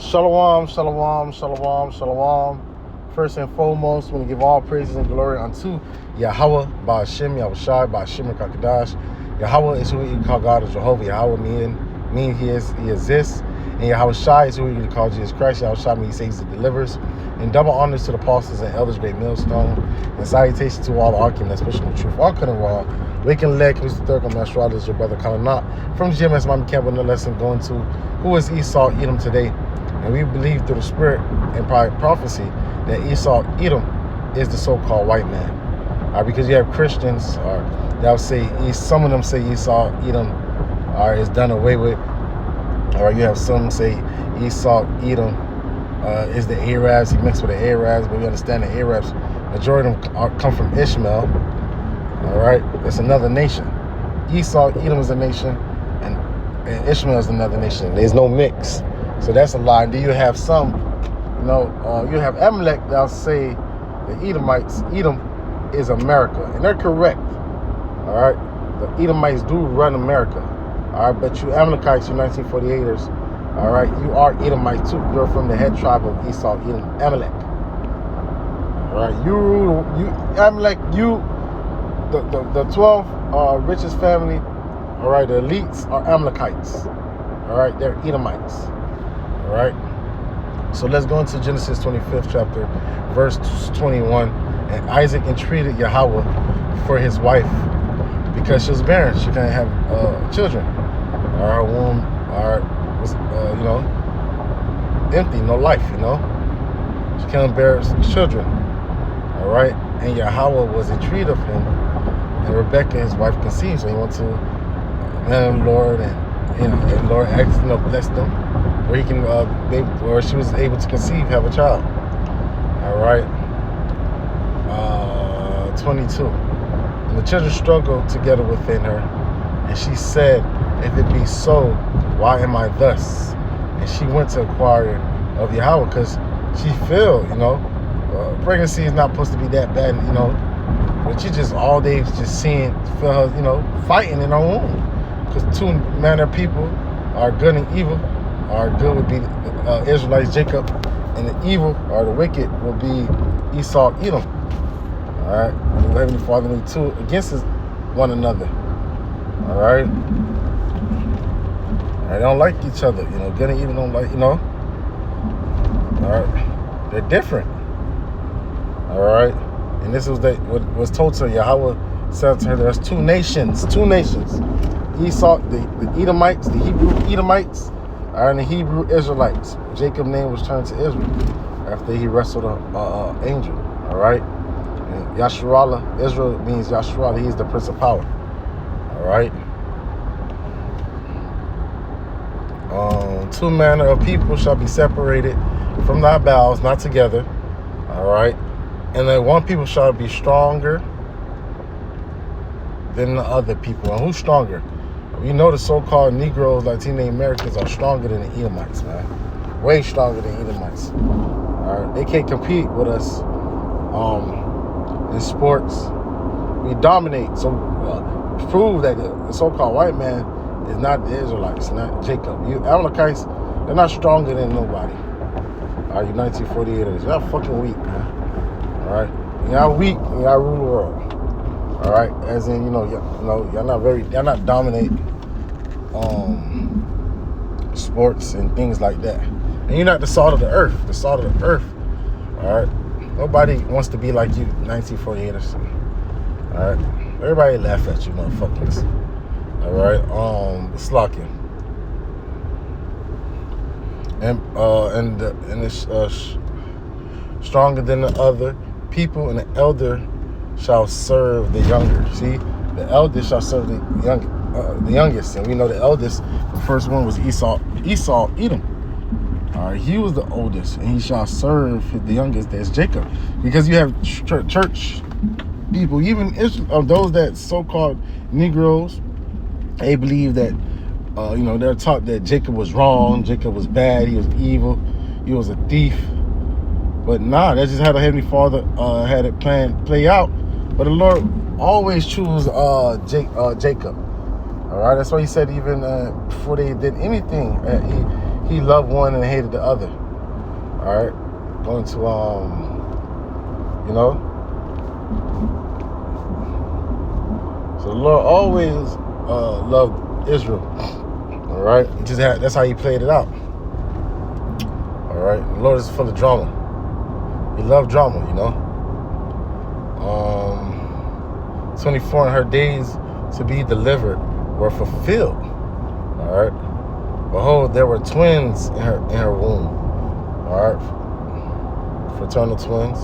Shalom, shalom, shalom, shalom. First and foremost, we want to give all praises and glory unto Yahweh, Ba'ashem, Yahushai, Ba'ashem, Kakadash. Yahweh is who we call God, or Jehovah. Yahweh mean he exists. And Yahushai is who we call Jesus Christ. Yahushai means he saves and delivers. And double honors to the apostles and elders, great millstone. And salutations to all the arguments, especially the truth. All couldn't wrong. Waking leg, Mr. Thurgood, Master is your brother, Kalanat. From GMS Miami Camp with no lesson going to who is Esau, Edom today. And we believe through the spirit and prophecy that Esau, Edom, is the so-called white man. Because you have Christians, they'll say, some of them say Esau, Edom, is done away with. Or you have some say Esau, Edom, is the Arabs. He mixed with the Arabs, but we understand the Arabs, majority of them come from Ishmael. All right, it's another nation. Esau, Edom is a nation, and Ishmael is another nation. There's no mix. So that's a lie. And then you have some, you have Amalek that'll say the Edomites, Edom is America. And they're correct. All right. The Edomites do run America. All right. But you Amalekites, you 1948ers, all right, you are Edomites too. You're from the head tribe of Esau, Edom, Amalek. All right. You Amalek, the 12 richest family, all right, the elites are Amalekites. All right. They're Edomites. All right, so let's go into Genesis 25th chapter, verse 21. And Isaac entreated Yahweh for his wife because she was barren. She couldn't have children. Her womb was, empty, no life, She couldn't bear children. All right, and Yahweh was entreated of him, and Rebekah, his wife, conceived. So he went to the Lord, and Lord asked, bless them, where he can, where she was able to conceive, have a child. All right. 22. And the children struggled together within her, and she said, if it be so, why am I thus? And she went to inquire of Yahweh, because she feel, pregnancy is not supposed to be that bad, but she just all day just feel her, fighting in her womb. Because two manner of people are good and evil. Our good would be Israelites, Jacob, and the evil or the wicked will be Esau, Edom. All right, the Heavenly Father made two against one another. All right, they don't like each other. Good and evil don't like. All right, they're different. All right, and this was what was told to her. Yahweh said to her, "There's two nations. Esau, the Edomites, the Hebrew Edomites." And the Hebrew Israelites. Jacob's name was turned to Israel after he wrestled an angel. All right. And Yasharallah, Israel means Yasharallah. He is the Prince of Power. All right. Two manner of people shall be separated from thy bowels, not together. All right. And then one people shall be stronger than the other people. And who's stronger? We know the so-called Negroes, Latino Americans are stronger than the Edomites, man. Way stronger than Edomites. All right, they can't compete with us in sports. We dominate. So prove that the so-called white man is not the Israelites, not Jacob. You Amalekites, they're not stronger than nobody. All right, you 1948ers, y'all fucking weak, man. All right, y'all weak and y'all rule the world. All right, as in, y'all not dominate sports and things like that. And you're not the salt of the earth. The salt of the earth. All right, nobody wants to be like you, 1948ers. All right, everybody laugh at you, motherfuckers. All right, slocking. And it's stronger than the other people, and the elder shall serve the younger. See, the eldest shall serve the youngest, and we know the eldest, the first one was Esau, Edom. All right, he was the oldest, and he shall serve the youngest. That's Jacob, because you have church people, even those that so-called Negroes. They believe that, they're taught that Jacob was wrong, Jacob was bad, he was evil, he was a thief. But nah, that's just how the Heavenly Father had it play out. But the Lord always chose Jacob. All right, that's why he said even before they did anything, he loved one and hated the other. All right, going to you know. So the Lord always loved Israel. All right, that's how he played it out. All right, the Lord is full of drama. He loved drama, 24 and her days to be delivered were fulfilled. All right. Behold, there were twins in her womb. All right. Fraternal twins.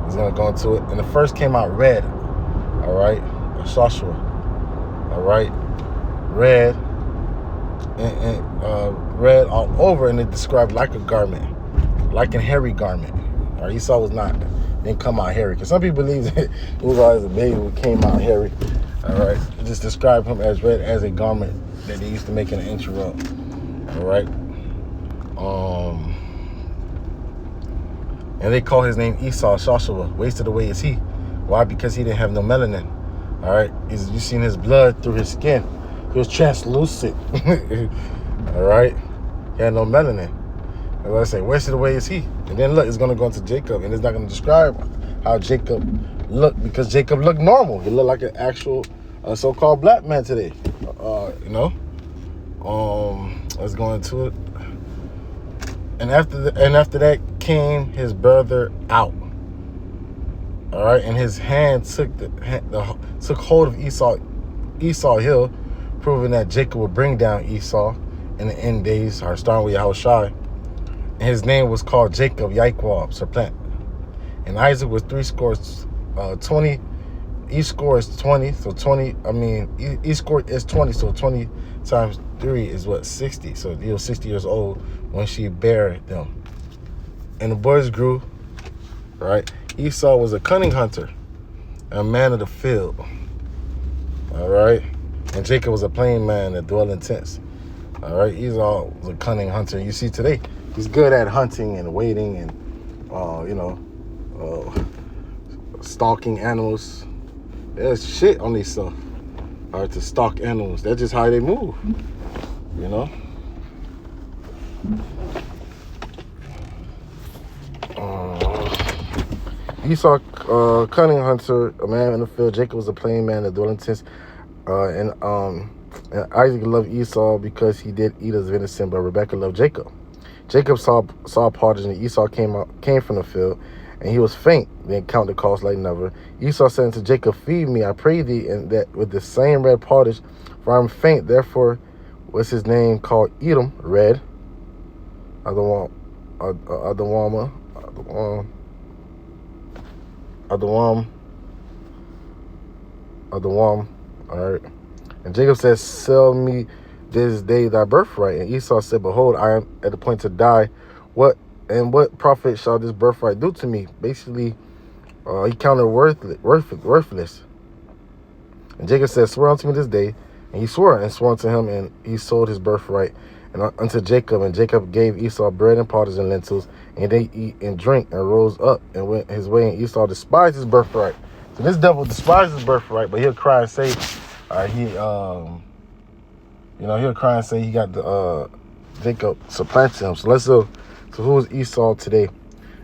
He's gonna go into it. And the first came out red. All right. Joshua. All right. Red. And red all over, and it described like a garment, like a hairy garment. All right. Esau didn't come out hairy, because some people believe that it was always a baby who came out hairy. All right. It just described him as red as a garment that they used to make an inch of. All right. And they call his name Esau, Joshua. Wasted away is he. Why? Because he didn't have no melanin. All right. You seen his blood through his skin. He was translucent. All right. He had no melanin. And like I say, wasted away is he. And then look, it's going to go into Jacob, and it's not going to describe how Jacob looked, because Jacob looked normal. He looked like an actual so-called black man today. Let's go into it. And after that came his brother out. All right, and his hand took hold of Esau Hill, proving that Jacob would bring down Esau in the end days, or starting with Yahushai. And his name was called Jacob, Yaikwab, supplant. And Isaac was 20. Each score is 20, so 20. Each score is 20, so 20 times 3 is 60. So he was 60 years old when she buried them. And the boys grew. Right. Esau was a cunning hunter, a man of the field. All right. And Jacob was a plain man that dwelt in tents. All right. Esau was a cunning hunter. You see today, he's good at hunting and waiting and, stalking animals. There's shit on these stuff. All right, to stalk animals. That's just how they move. Esau, cunning hunter, a man in the field. Jacob was a plain man that dwelt in tents. And Isaac loved Esau because he did eat his venison, but Rebekah loved Jacob. Jacob saw partridge, and Esau came from the field, and he was faint. Then count the cost like never. Esau said unto Jacob, feed me, I pray thee, and that with the same red partridge, for I am faint. Therefore was his name called Edom, red. Adawam. All right. And Jacob said, sell me this day thy birthright. And Esau said, behold, I am at the point to die. What profit shall this birthright do to me? Basically, he counted worthless. And Jacob said, swear unto me this day. And he swore unto him, and he sold his birthright unto Jacob. And Jacob gave Esau bread and pottage and lentils, and they eat and drink and rose up and went his way. And Esau despised his birthright. So this devil despised his birthright, but he'll cry and say, he'll cry and say he got the Jacob supplanted him. So let's go. So who is Esau today?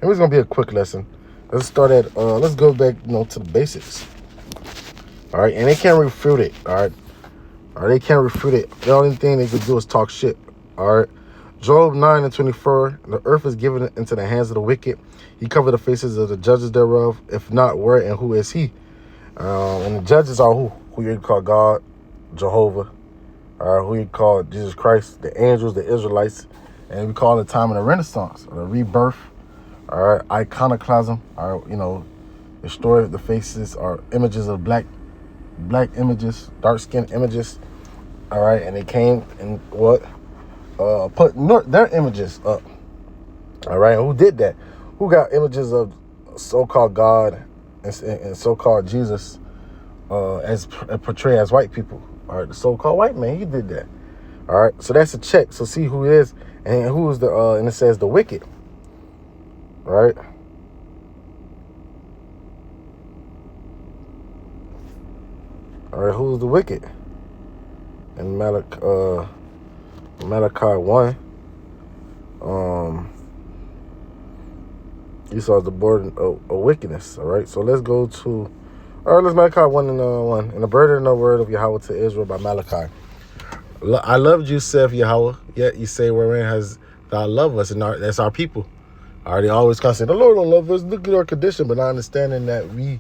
And it's gonna be a quick lesson. Let's start at let's go back, to the basics. All right, and they can't refute it. All right, they can't refute it. The only thing they can do is talk shit. All right. Job 9:24. The earth is given into the hands of the wicked. He covered the faces of the judges thereof. If not, where and who is he? And the judges are who you call God, Jehovah, who you call Jesus Christ, the angels, the Israelites, and we call it time of the Renaissance, or the rebirth, iconoclasm, destroy the faces or images of black images, dark-skinned images, all right, and they came and put their images up, all right, and who did that? Who got images of so-called God and so-called Jesus as portrayed as white people? All right, the so-called white man, he did that. All right, so that's a check. So see who it is and who is the and it says the wicked. All right. All right, who's the wicked? And Malachi 1. Esau is the burden of wickedness. All right, so let's go to. All right, let's Malachi 1:1. And the burden of the word of Yahweh to Israel by Malachi. I loved you, saith Yahweh. Yet you say, wherein has thou loved us? And that's our people. All right, they always come say, the Lord don't love us. Look at our condition, but not understanding that we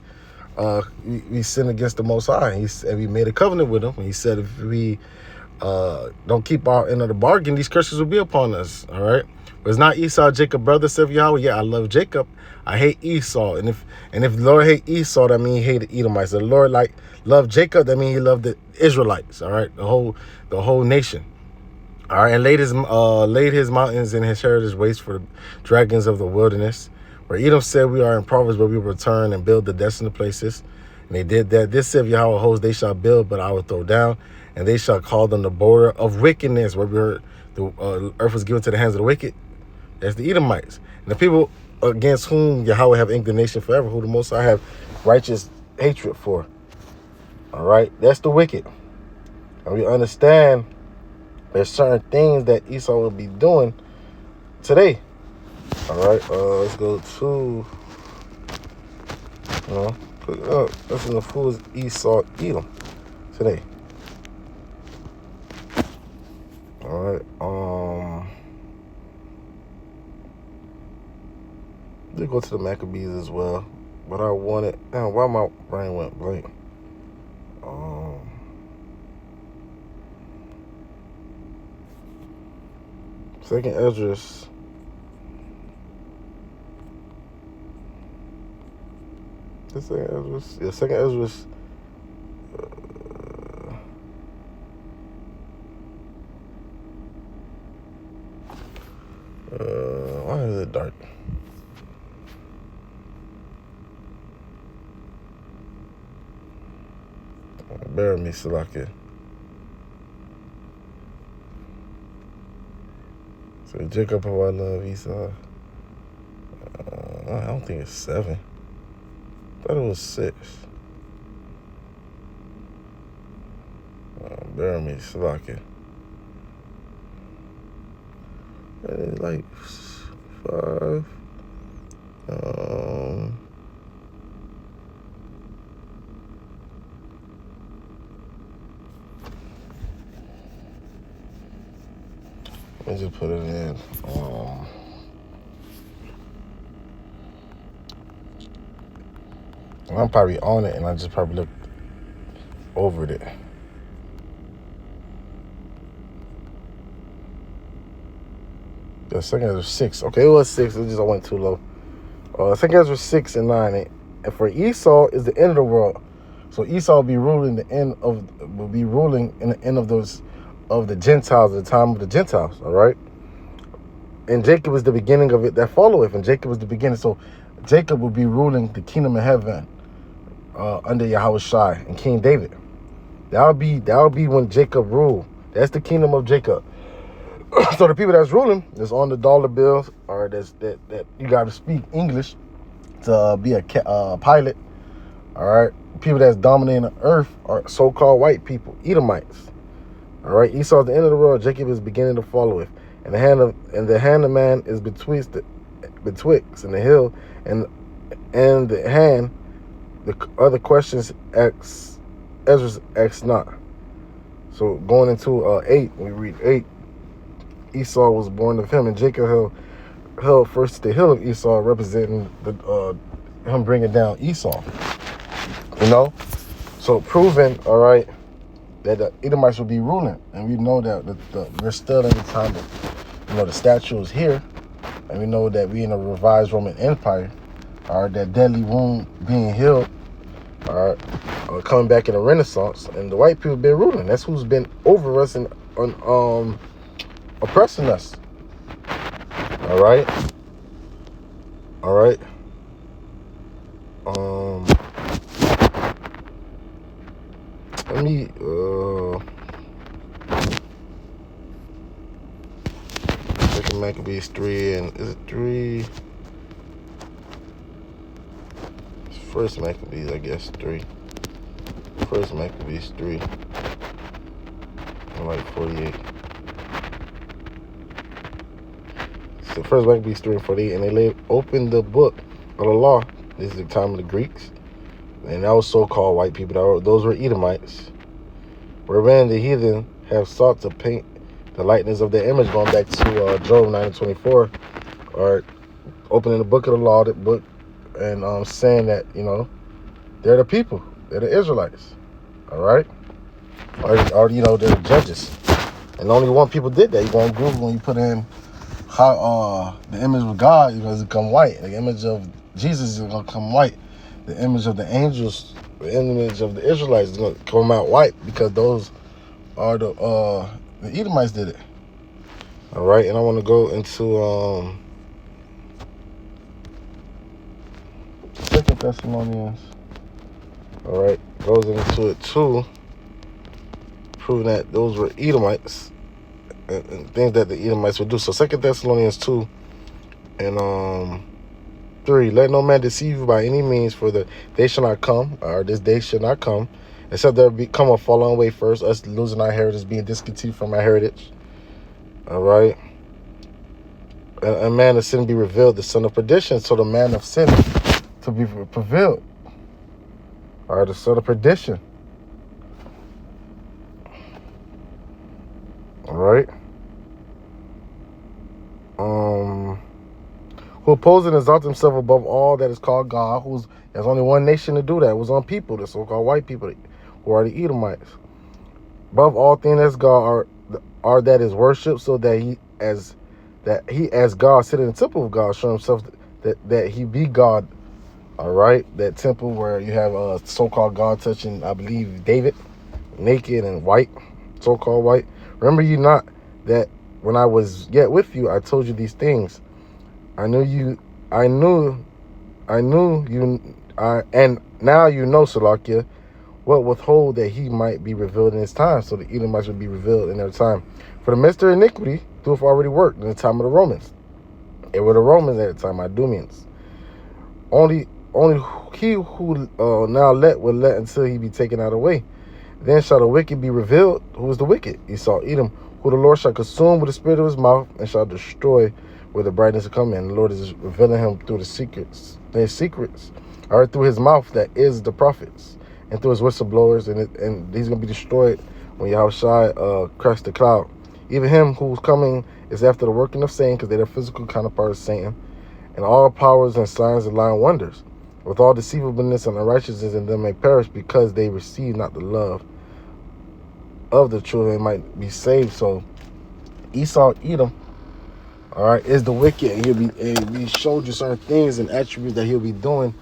sin against the Most High. And we made a covenant with him. And he said, if we don't keep our end of the bargain, these curses will be upon us. All right. But it's not Esau, Jacob, brother, said Yahweh. Yeah, I love Jacob. I hate Esau. And if the Lord hate Esau, that means he hated Edomites. So the Lord loved Jacob, that means he loved the Israelites. All right, the whole nation. All right, and laid his mountains and his heritage waste for the dragons of the wilderness. Where Edom said, we are in Proverbs, but we will return and build the desolate places. And they did that. This said Yahweh hosts, they shall build, but I will throw down. And they shall call them the border of wickedness. Where we heard the earth was given to the hands of the wicked. That's the Edomites. And the people against whom Yahweh have inclination forever, who the Most High have righteous hatred for. All right, that's the wicked. And we understand there's certain things that Esau will be doing today. All right, let's go to, look it up. That's in the fools Esau Edom today. All right, did go to the Maccabees as well, but I wanted. Why my brain went blank? Second Esdras. Second Esdras. Why is it dark? Bear me, Salakia. So Jacob, how I love Esau. I don't think it's 7. I thought it was 6. Bear me, Salakia. It's like 5. Let me just put it in. I'm probably on it, and I just probably looked over it. The second was 6. Okay, it was 6. It just I went too low. Second was 6 and 9. And for Esau is the end of the world. So Esau will be ruling in the end of those of the Gentiles at the time of the Gentiles. All right. And Jacob is the beginning of it that followeth. And Jacob is the beginning. So Jacob will be ruling the kingdom of heaven under Yahweh Shai and King David. That'll be when Jacob ruled. That's the kingdom of Jacob. So the people that's ruling is on the dollar bills, or that you got to speak English to be a pilot. All right, people that's dominating the earth are so-called white people, Edomites. All right, Esau is the end of the world. Jacob is beginning to follow it, and the hand of man is betwixt and the hill, and the hand. The other questions Ezra asks not. So going into 8, we read 8. Esau was born of him, and Jacob held first the hill of Esau, representing him bringing down Esau. So proving, all right, that the Edomites will be ruling, and we know that we're still in the time of, the statue is here, and we know that we in a revised Roman Empire, all right, that deadly wound being healed, all right, coming back in the Renaissance, and the white people been ruling. That's who's been over us and oppressing us. All right. Let me Second Maccabees 3, and is it 3? First Maccabees, I guess 3. First Maccabees 3. I like 48. the first Maccabees 3 and 48, and they laid open the book of the law. This is the time of the Greeks, and that was so-called white people. Those were Edomites, wherein the heathen have sought to paint the likeness of their image, going back to Job 9 and 24, or opening the book of the law, that book, and saying that, they're the people, they're the Israelites, all right? Or they're the judges. And only one people did that. You go on Google and you put in how the image of God is going to become white. The image of Jesus is going to become white. The image of the angels, the image of the Israelites is going to come out white, because those are the Edomites did it. All right, and I want to go into 2 Thessalonians. All right, goes into it too, proving that those were Edomites and things that the Edomites would do. So 2 Thessalonians 2 and 3, let no man deceive you by any means, for the day shall not come, or this day shall not come, except there become a falling away first, us losing our heritage, being discontinued from our heritage. All right. A man of sin be revealed, the son of perdition. So the man of sin to be revealed, or the son of perdition. All right. Who oppose and exalt himself above all that is called God, there's only one nation to do that. It was on people, the so-called white people, who are the Edomites. Above all things as God are that is worshipped, so that he as God sit in the temple of God, show himself that he be God. All right, that temple where you have a so-called God touching, I believe, David, naked and white, so-called white. Remember you not that when I was yet with you, I told you these things. And now you know, Salakia, what withhold that he might be revealed in his time. So the Edomites would be revealed in their time. For the mystery of iniquity doeth already worked in the time of the Romans. It were the Romans at the time, Idumeans. Only he who now will let until he be taken out of the way. Then shall the wicked be revealed. Who is the wicked? Esau, Edom, who the Lord shall consume with the spirit of his mouth, and shall destroy where the brightness will come in. The Lord is revealing him through his secrets, or through his mouth that is the prophets, and through his whistleblowers, and he's going to be destroyed when Yahushua cracks the cloud. Even him who's coming is after the working of Satan, because they're the physical counterpart of Satan, and all powers and signs and lying wonders, with all deceivableness and unrighteousness in them may perish, because they receive not the love of the truth, and might be saved. So Esau, Edom, all right, is the wicked, and we showed you certain things and attributes that he'll be doing,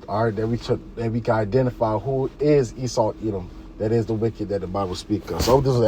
all right, that we can identify who is Esau, Edom, that is the wicked that the Bible speaks of. So this is